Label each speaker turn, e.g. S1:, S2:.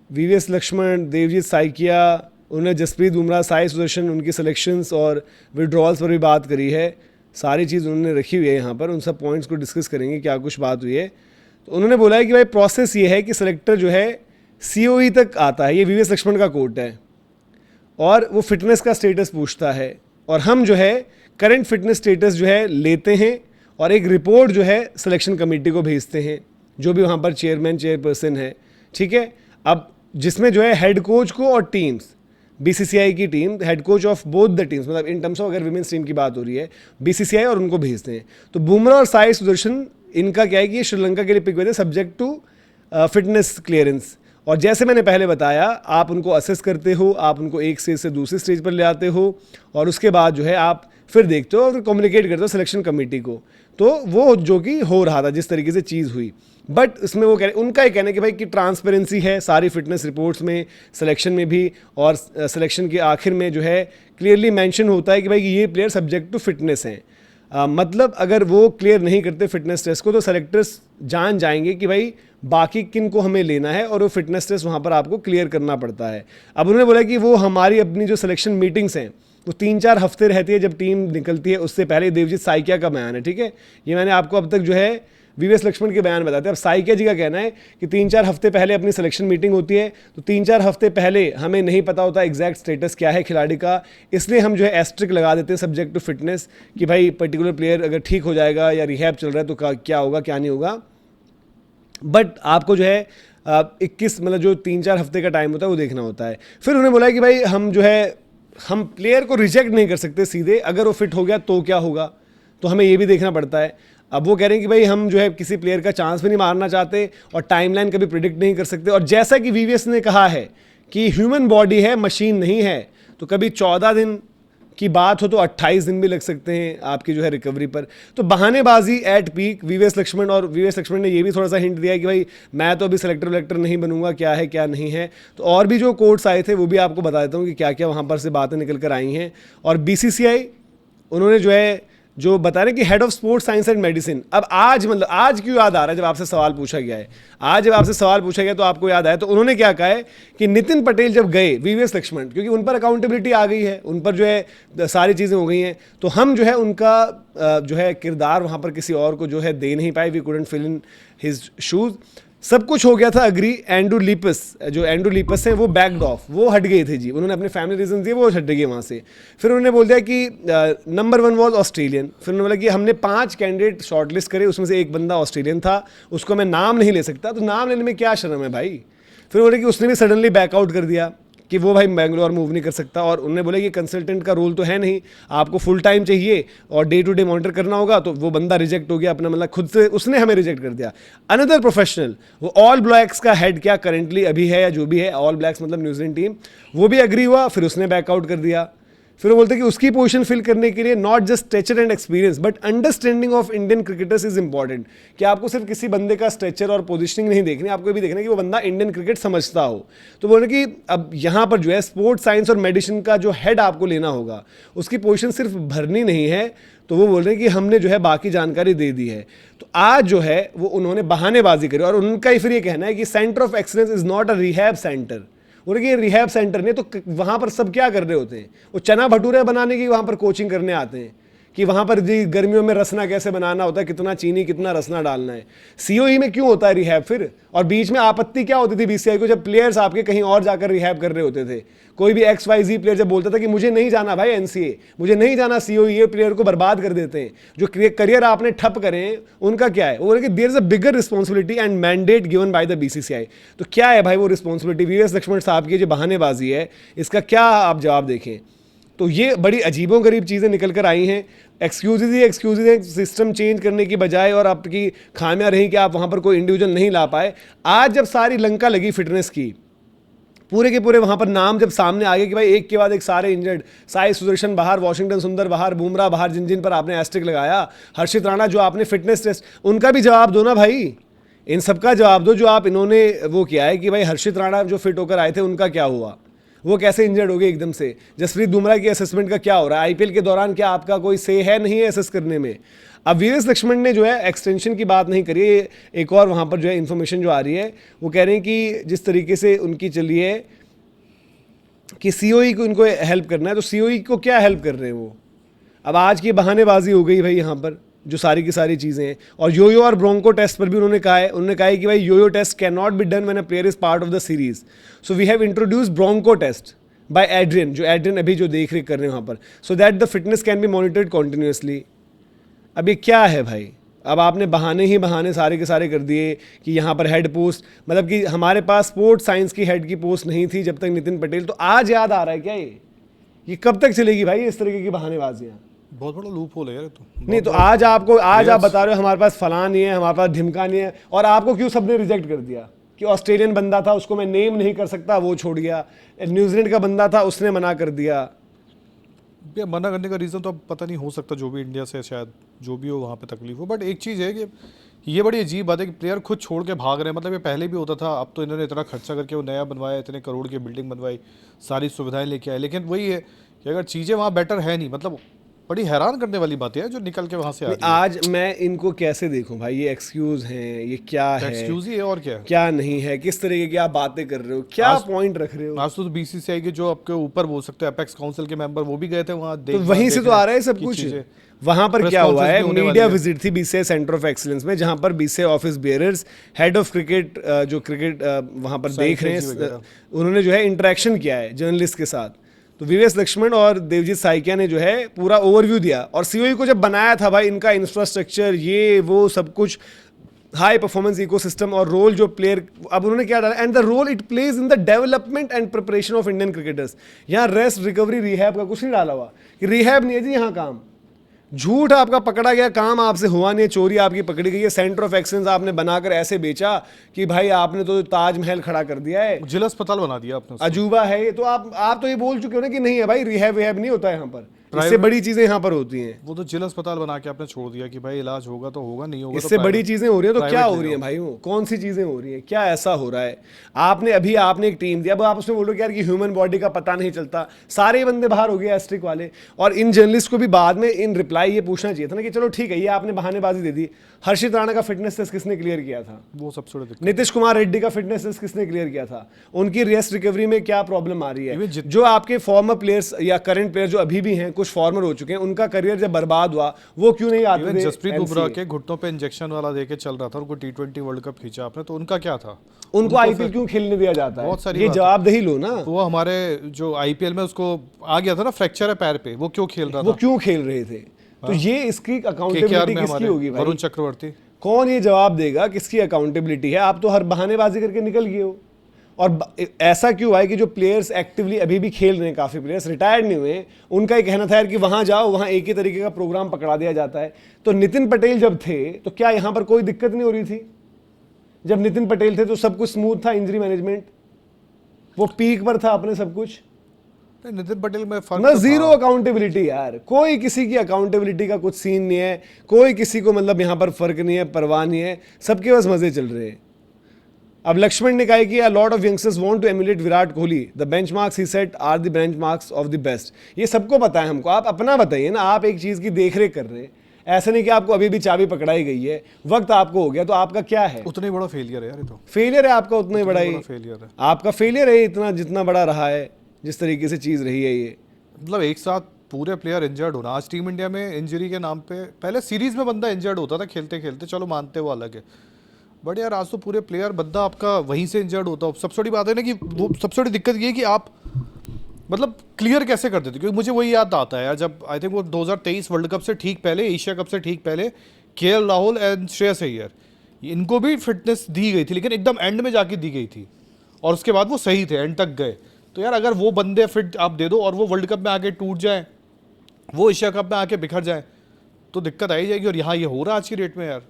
S1: VVS Lakshman, Devjit Saikia, उन्होंने जसप्रीत बुमराह, साई सुदर्शन, उनकी selections और विड्रॉल्स पर भी बात करी है। सारी चीज़ उन्होंने रखी हुई है यहाँ पर, उन सब पॉइंट्स को डिस्कस करेंगे क्या कुछ बात हुई है। तो उन्होंने बोला है कि भाई प्रोसेस ये है कि सेलेक्टर जो है सीओई तक आता है, ये वीवीएस लक्ष्मण का कोट है, और वो फिटनेस का स्टेटस पूछता है, और हम जो है करंट फिटनेस स्टेटस जो है लेते हैं और एक रिपोर्ट जो है सिलेक्शन कमेटी को भेजते हैं, जो भी वहाँ पर चेयरमैन चेयरपर्सन है, ठीक है। अब जिसमें जो है हेड कोच को और टीम्स, बीसीसीआई की team, head coach of both the teams, मतलब इन टर्म्स ऑफ अगर विमेंस टीम की बात हो रही है, बीसीसीआई और उनको भेजते हैं। तो बुमराह और साई सुदर्शन, इनका क्या है कि ये श्रीलंका के लिए पिक हुए थे सब्जेक्ट टू फिटनेस क्लियरेंस। और जैसे मैंने पहले बताया, आप उनको असेस करते हो, आप उनको एक स्टेज से दूसरी स्टेज पर ले आते हो, और उसके बाद जो है आप फिर देखते हो और फिर कम्युनिकेट करते हो सिलेक्शन कमेटी को। तो वो जो कि हो रहा था, जिस तरीके से चीज़ हुई, बट इसमें वो उनका ये कहना है कि भाई कि ट्रांसपेरेंसी है सारी फिटनेस रिपोर्ट्स में, सिलेक्शन में भी, और सिलेक्शन के आखिर में जो है क्लियरली मेंशन होता है कि भाई ये प्लेयर सब्जेक्ट टू फिटनेस हैं। मतलब अगर वो क्लियर नहीं करते फिटनेस टेस्ट को, तो सेलेक्टर्स जान जाएंगे कि भाई बाकी किन को हमें लेना है, और वो फिटनेस टेस्ट वहाँ पर आपको क्लियर करना पड़ता है। अब उन्होंने बोला कि वो हमारी अपनी जो सिलेक्शन मीटिंग्स हैं वो 3-4 हफ्ते रहती है जब टीम निकलती है, उससे पहले देवजीत साइकिया का बयान है, ठीक है। ये मैंने आपको अब तक जो है वीवीएस लक्ष्मण के बयान बताते हैं। अब साइकिया जी का कहना है कि 3-4 हफ्ते पहले अपनी सिलेक्शन मीटिंग होती है, तो 3-4 हफ्ते पहले हमें नहीं पता होता एग्जैक्ट स्टेटस क्या है खिलाड़ी का, इसलिए हम जो है एस्ट्रिक लगा देते हैं सब्जेक्ट टू फिटनेस कि भाई पर्टिकुलर प्लेयर अगर ठीक हो जाएगा या रिहैब चल रहा है तो क्या होगा क्या नहीं होगा। बट आपको जो है 21 मतलब जो 3-4 हफ्ते का टाइम होता है वो देखना होता है। फिर उन्होंने बोला कि भाई हम जो है हम प्लेयर को रिजेक्ट नहीं कर सकते सीधे, अगर वो फिट हो गया तो क्या होगा, तो हमें ये भी देखना पड़ता है। अब वो कह रहे हैं कि भाई हम जो है किसी प्लेयर का चांस भी नहीं मारना चाहते और टाइमलाइन कभी प्रिडिक्ट नहीं कर सकते, और जैसा कि वीवीएस ने कहा है कि ह्यूमन बॉडी है, मशीन नहीं है, तो कभी 14 दिन की बात हो तो 28 दिन भी लग सकते हैं आपकी जो है रिकवरी पर। तो बहानेबाजी एट पीक वीवीएस लक्ष्मण, और वीवीएस लक्ष्मण ने ये भी थोड़ा सा हिंट दिया है कि भाई मैं तो अभी सेलेक्टर वेलेक्टर नहीं बनूंगा, क्या है क्या नहीं है। तो और भी जो कोर्ट्स आए थे वो भी आपको बता देता हूँ कि क्या क्या वहाँ पर से बातें निकल कर आई हैं। और बीसीसीआई उन्होंने जो है जो बता रहे कि head of sports science and medicine, अब आज मतलब आज क्यों याद आ रहा है जब आपसे सवाल पूछा गया है, आज जब आपसे सवाल पूछा गया तो आपको याद आया। तो उन्होंने क्या कहा है कि नितिन पटेल जब गए वीवीएस लक्ष्मण, क्योंकि उन पर अकाउंटेबिलिटी आ गई है, उन पर जो है सारी चीज़ें हो गई हैं, तो हम जो है उनका जो है किरदार वहाँ पर किसी और को जो है दे नहीं पाए, we couldn't fill in his shoes. सब कुछ हो गया था अग्री। एंड्रू लीपस, जो एंड्रू लीपस हैं वो बैक्ड ऑफ, वो हट गए थे जी, उन्होंने अपने फैमिली रीजन दिए, वो हट गए वहाँ से। फिर उन्होंने बोल दिया कि नंबर 1 वॉज ऑस्ट्रेलियन। फिर उन्होंने बोला कि हमने 5 कैंडिडेट शॉर्टलिस्ट करे, उसमें से एक बंदा ऑस्ट्रेलियन था, उसको मैं नाम नहीं ले सकता, तो नाम लेने में क्या शर्म है भाई। फिर बोले कि उसने भी सडनली बैकआउट कर दिया कि वो भाई बेंगलोर मूव नहीं कर सकता, और उन्होंने बोला कि कंसल्टेंट का रोल तो है नहीं, आपको फुल टाइम चाहिए और डे टू डे मॉनिटर करना होगा। तो वो बंदा रिजेक्ट हो गया अपना, मतलब खुद से उसने हमें रिजेक्ट कर दिया। अनदर प्रोफेशनल, वो ऑल ब्लैक्स का हेड क्या करेंटली अभी है या जो भी है, ऑल ब्लैक्स मतलब न्यूजीलैंड टीम, वो भी एग्री हुआ, फिर उसने बैकआउट कर दिया। फिर वो बोलते हैं कि उसकी पोजीशन फिल करने के लिए not just stretcher and experience but understanding of Indian cricketers is important, कि आपको सिर्फ किसी बंदे का स्ट्रेचर और पोजीशनिंग नहीं देखनी, आपको ये भी देखना है कि वो बंदा इंडियन क्रिकेट समझता हो। तो बोल रहे कि अब यहाँ पर जो है स्पोर्ट्स साइंस और मेडिसिन का जो हेड आपको लेना होगा, उसकी पोजीशन सिर्फ भरनी नहीं है। तो वो बोल रहे हैं कि हमने जो है बाकी जानकारी दे दी है। तो आज जो है वो उन्होंने बहानेबाजी करी, और उनका ही फिर ये कहना है कि centre of excellence is not a rehab centre. बोले कि रिहैब सेंटर नहीं, तो वहाँ पर सब क्या कर रहे होते हैं, वो चना भटूरे बनाने की वहाँ पर कोचिंग करने आते हैं कि वहाँ पर जी गर्मियों में रसना कैसे बनाना होता है, कितना चीनी कितना रसना डालना है। सीओई में क्यों होता है रिहैब फिर? और बीच में आपत्ति क्या होती थी बीसीसीआई को जब प्लेयर्स आपके कहीं और जाकर रिहैब कर रहे होते थे? कोई भी XYZ प्लेयर जब बोलता था कि मुझे नहीं जाना भाई एनसीए, मुझे नहीं जाना सीओई, ये प्लेयर को बर्बाद कर देते हैं, जो करियर आपने ठप करें उनका क्या है? वो बोले कि there is a bigger responsibility and mandate given by the BCCI. तो क्या है भाई वो रिस्पॉन्सिबिलिटी? वीवीएस लक्ष्मण साहब की जो बहानेबाजी है, इसका क्या आप जवाब देखें? तो ये बड़ी अजीबोगरीब चीज़ें निकल कर आई हैं। एक्सक्यूज़ सिस्टम चेंज करने की बजाय, और आपकी खामियां रही कि आप वहाँ पर कोई इंडिविजुअल नहीं ला पाए। आज जब सारी लंका लगी फिटनेस की, पूरे के पूरे वहाँ पर नाम जब सामने आ गए कि भाई एक के बाद एक सारे इंजर्ड, साई सुदर्शन बाहर, वॉशिंगटन सुंदर बाहर, बुमराह बाहर, जिन जिन पर आपने एस्ट्रिक लगाया, हर्षित राणा जो आपने फिटनेस टेस्ट, उनका भी जवाब दो ना भाई, इन सबका जवाब दो जो आप इन्होंने वो किया है कि भाई हर्षित राणा जो फिट होकर आए थे उनका क्या हुआ। वो कैसे इंजर्ड हो गए एकदम से? जसप्रीत बुमराह की असेसमेंट का क्या हो रहा है? आईपीएल के दौरान क्या आपका कोई से है नहीं है असेस करने में? अब वीरेश लक्ष्मण ने जो है एक्सटेंशन की बात नहीं करी है। एक और वहाँ पर जो है इन्फॉर्मेशन जो आ रही है वो कह रहे हैं कि जिस तरीके से उनकी चली है कि सीओई को इनको हेल्प करना है, तो सीओई को क्या हेल्प कर रहे हैं वो? अब आज की बहानेबाजी हो गई भाई यहाँ पर, जो सारी की सारी चीज़ें हैं। और योयो और ब्रोंको टेस्ट पर भी उन्होंने कहा है कि भाई yoyo test can not be done when a player is part of the series, so we have introduce bronco test by Adrian, जो एड्रियन अभी जो देख रेख कर रहे हैं वहाँ पर, so that the fitness can be monitored continuously. अब ये क्या है भाई? अब आपने बहाने ही बहाने सारे के सारे कर दिए कि यहाँ पर हेड पोस्ट, मतलब कि हमारे पास स्पोर्ट्स साइंस की हेड की पोस्ट नहीं थी जब तक नितिन पटेल, तो आज याद आ रहा है क्या ये कब तक चलेगी भाई इस तरीके की बहानेबाजियाँ?
S2: बहुत बड़ा लूप होल है यार तो।
S1: नहीं तो आज आपको आप बता रहे हो हमारे पास फलां नहीं है, हमारे पास ढिमका नहीं है, और आपको क्यों सबने रिजेक्ट कर दिया कि ऑस्ट्रेलियन बंदा था उसको मैं नेम नहीं कर सकता, वो छोड़ गया। न्यूजीलैंड का बंदा था उसने मना कर दिया।
S2: मना करने का रीज़न तो अब पता नहीं, हो सकता जो भी इंडिया से शायद जो भी हो वहाँ पे तकलीफ हो, बट एक चीज़ है कि ये बड़ी अजीब बात है कि प्लेयर खुद छोड़ के भाग रहे हैं। मतलब ये पहले भी होता था, अब तो इन्होंने इतना खर्चा करके वो नया बनवाया, इतने करोड़ की बिल्डिंग बनवाई, सारी सुविधाएं लेके आए, लेकिन वही है कि अगर चीज़ें वहाँ बेटर है नहीं, मतलब बड़ी हैरान करने वाली बातें हैं जो निकल के वहाँ से आ रही है।
S1: आज मैं इनको कैसे देखूं भाई? ये एक्सक्यूज हैं, ये क्या है?
S2: एक्सक्यूज ही है और क्या है?
S1: क्या नहीं है? किस तरीके की आप बातें कर रहे हो? क्या पॉइंट रख रहे हो?
S2: आज तो बीसीसीआई के जो आपके ऊपर बोल सकते हैं अपेक्स काउंसिल के मेंबर, वो भी गए थे वहाँ,
S1: तो वहीं से तो आ रहा है सब कुछ। वहां पर क्या हुआ है? मीडिया विजिट थी बीसीसीआई सेंटर ऑफ एक्सीलेंस में, जहां पर BCCI office bearers, head of cricket जो क्रिकेट वहां पर देख रहे हैं, उन्होंने जो है इंटरेक्शन किया है जर्नलिस्ट के साथ। तो वीरेश लक्ष्मण और देवजीत साइकिया ने जो है पूरा ओवरव्यू दिया। और सीओई को जब बनाया था भाई, इनका इंफ्रास्ट्रक्चर ये वो सब कुछ, हाई परफॉर्मेंस इकोसिस्टम और रोल जो प्लेयर, अब उन्होंने क्या डाला, and the role it plays in the development and preparation of Indian cricketers. यहाँ रेस्ट रिकवरी रिहैब का कुछ नहीं डाला हुआ कि रिहैब नहीं है जी यहाँ काम। झूठ आपका पकड़ा गया, काम आपसे हुआ नहीं, चोरी आपकी पकड़ी गई है। सेंटर ऑफ एक्सेलेंस आपने बनाकर ऐसे बेचा कि भाई आपने तो ताजमहल खड़ा कर दिया है,
S2: जिला अस्पताल बना दिया आपने।
S1: अजूबा है ये। तो आप तो ये बोल चुके हो ना कि नहीं है भाई, रिहैब विहैब नहीं होता है यहाँ पर, इससे बड़ी चीजें यहाँ पर होती हैं।
S2: वो तो जिला अस्पताल बना के आपने छोड़ दिया कि भाई इलाज होगा तो होगा, नहीं होगा
S1: इससे बड़ी चीजें हो रही है। तो क्या हो रही है भाई? वो कौन सी चीजें हो रही है? क्या ऐसा हो रहा है? आपने एक टीम दिया, अब आप उसमें बोल रहे हो यार कि ह्यूमन बॉडी का पता नहीं चलता, सारे बंदे बाहर हो गए एस्ट्रिक वाले। और इन जर्नलिस्ट को भी बाद में इन रिप्लाई ये पूछना चाहिए था ना कि चलो ठीक है, ये आपने बहानेबाजी दे दी। हर्षित राणा का फिटनेस टेस्ट किसने क्लियर किया था?
S2: वो सबसे बड़ी।
S1: नीतीश कुमार रेड्डी का फिटनेस टेस्ट किसने क्लियर किया था? उनकी रेस्ट रिकवरी में क्या प्रॉब्लम आ रही है? जो आपके फॉर्मर प्लेयर्स या करंट प्लेयर जो अभी भी हैं, कुछ फॉर्मर हो चुके हैं, उनका करियर जब बर्बाद हुआ, वो क्यों नहीं आते थे?
S2: जसप्रीत बुमराह के घुटनों पे इंजेक्शन वाला देके चल रहा था, उनको T20 वर्ल्ड कप खींचा आपने, तो उनका क्या था?
S1: उनको आईपीएल क्यों खेलने दिया जाता है? ये जवाबदेही लो ना।
S2: वो हमारे जो आईपीएल में उसको आ गया था ना, फ्रैक्चर है पैर पे, वो क्यों खेल रहा था?
S1: वो क्यों खेल रहे थे? तो ये इसकी अकाउंटेबिलिटी किसकी होगी भाई?
S2: वरुण चक्रवर्ती
S1: कौन ये जवाब देगा किसकी अकाउंटेबिलिटी है? आप तो हर बहानेबाजी करके निकल गए हो। और ऐसा क्यों है कि जो प्लेयर्स एक्टिवली अभी भी खेल रहे हैं, काफ़ी प्लेयर्स रिटायर्ड नहीं हुए, उनका एक कहना था यार कि वहाँ जाओ, वहाँ एक ही तरीके का प्रोग्राम पकड़ा दिया जाता है। तो नितिन पटेल जब थे तो क्या यहाँ पर कोई दिक्कत नहीं हो रही थी? जब नितिन पटेल थे तो सब कुछ स्मूथ था, इंजरी मैनेजमेंट वो पीक पर था अपने, सब कुछ।
S2: नितिन पटेल में फर्क
S1: ना, जीरो अकाउंटेबिलिटी यार, कोई किसी की अकाउंटेबिलिटी का कुछ सीन नहीं है, कोई किसी को मतलब यहाँ पर फर्क नहीं है, परवाह नहीं है, सबके बस मजे चल रहे हैं। अब लक्ष्मण ने कहा कि lot of youngsters want to emulate Virat Kohli, the benchmarks ही set are the benchmarks of the best. ये सबको पता है हमको, आप अपना बताइए ना। आप एक चीज़ की देखरेख कर रहे हैं, ऐसा नहीं कि आपको अभी भी चाबी पकड़ाई गई है, वक्त आपको हो गया, तो आपका क्या है?
S2: उतना ही बड़ा फेलियर है यार, ये तो
S1: फेलियर है आपका, उतना ही बड़ा ही
S2: फेलियर है
S1: आपका। फेलियर है इतना जितना बड़ा रहा है, जिस तरीके से चीज़ रही है ये।
S2: मतलब एक साथ पूरे प्लेयर इंजर्ड होना। आज टीम इंडिया में इंजरी के नाम पे, पहले सीरीज में बंदा इंजर्ड होता था खेलते खेलते, चलो मानते वो अलग है, बट यार आज तो पूरे प्लेयर बंदा आपका वहीं से इंजर्ड होता है। सबसे बड़ी बात है ना कि वो सबसे बड़ी दिक्कत ये है कि आप मतलब क्लियर कैसे कर देते? क्योंकि मुझे वही याद आता है यार, जब आई थिंक वो 2023 वर्ल्ड कप से ठीक पहले, एशिया कप से ठीक पहले, केएल राहुल एंड श्रेयस अय्यर, इनको भी फिटनेस दी गई थी, लेकिन एकदम एंड में जाके दी गई थी, और उसके बाद वो सही थे, एंड तक गए। तो यार अगर वो बंदे फिट आप दे दो और वो वर्ल्ड कप में आके टूट जाए, वो एशिया कप में आके बिखर जाए, तो दिक्कत आई जाएगी। और यहाँ ये हो रहा है आज की डेट में यार।